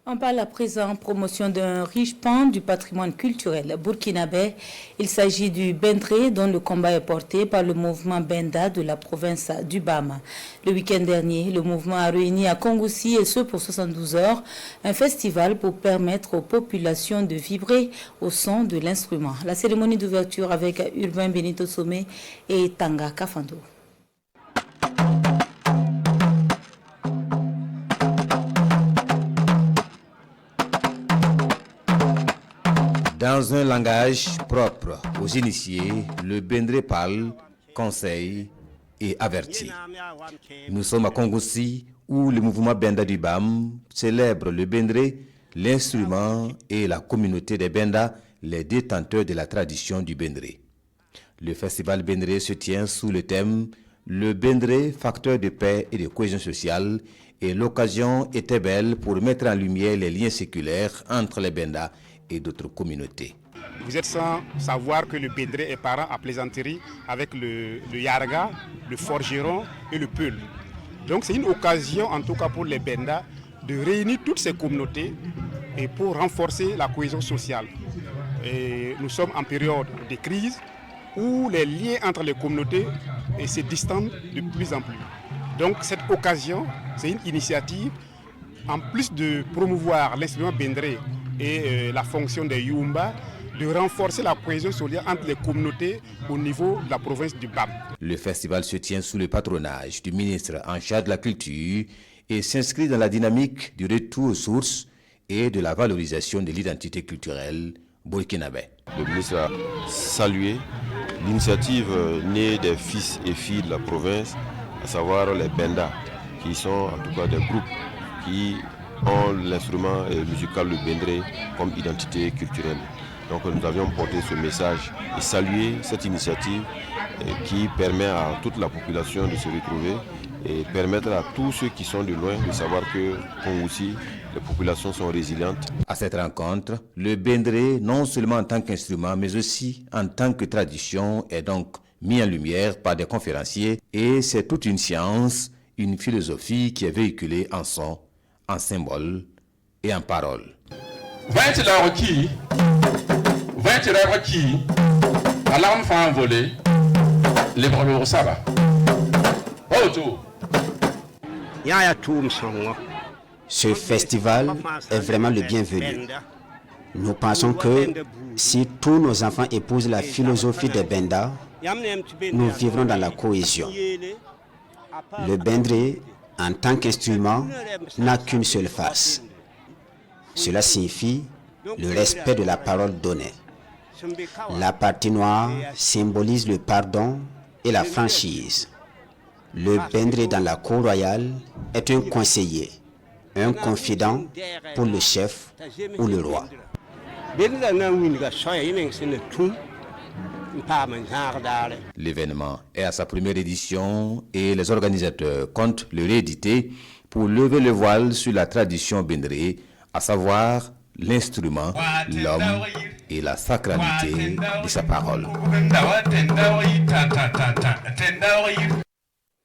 On parle à présent promotion d'un riche pan du patrimoine culturel burkinabé. Il s'agit du Bendré dont le combat est porté par le mouvement Benda de la province du Bama. Le week-end dernier, le mouvement a réuni à Kongoussi, et ce pour 72 heures, un festival pour permettre aux populations de vibrer au son de l'instrument. La cérémonie d'ouverture avec Urbain Benito Somé et Tanga Kafando. Dans un langage propre aux initiés, le Bendré parle, conseille et avertit. Nous sommes à Kongoussi où le mouvement Benda du BAM célèbre le Bendré, l'instrument et la communauté des Benda, les détenteurs de la tradition du Bendré. Le festival Bendré se tient sous le thème « Le Bendré, facteur de paix et de cohésion sociale » et l'occasion était belle pour mettre en lumière les liens séculaires entre les Benda et d'autres communautés. Vous êtes sans savoir que le Bendré est parent à plaisanterie avec le Yarga, le Forgeron et le Peul. Donc c'est une occasion en tout cas pour les Benda de réunir toutes ces communautés et pour renforcer la cohésion sociale. Et nous sommes en période de crise où les liens entre les communautés se distendent de plus en plus. Donc cette occasion, c'est une initiative, en plus de promouvoir l'instrument Bendré et la fonction des Yumba, de renforcer la cohésion sociale entre les communautés au niveau de la province du BAM. Le festival se tient sous le patronage du ministre en charge de la culture et s'inscrit dans la dynamique du retour aux sources et de la valorisation de l'identité culturelle burkinabé. Le ministre a salué l'initiative née des fils et filles de la province, à savoir les Benda, qui sont en tout cas des groupes qui ont l'instrument musical le Bendré comme identité culturelle. Donc nous avions porté ce message et salué cette initiative qui permet à toute la population de se retrouver et permettre à tous ceux qui sont de loin de savoir que Kongoussi, les populations sont résilientes. À cette rencontre, le Bendré, non seulement en tant qu'instrument, mais aussi en tant que tradition, est donc mis en lumière par des conférenciers et c'est toute une science, une philosophie qui est véhiculée en son, en symbole et en parole. Ce festival est vraiment le bienvenu. Nous pensons que si tous nos enfants épousent la philosophie des Benda, nous vivrons dans la cohésion. Le Bendré, en tant qu'instrument, n'a qu'une seule face. Cela signifie le respect de la parole donnée. La partie noire symbolise le pardon et la franchise. Le Bendré dans la cour royale est un conseiller, un confident pour le chef ou le roi. L'événement est à sa première édition et les organisateurs comptent le rééditer pour lever le voile sur la tradition Bendré, à savoir l'instrument, l'homme et la sacralité de sa parole.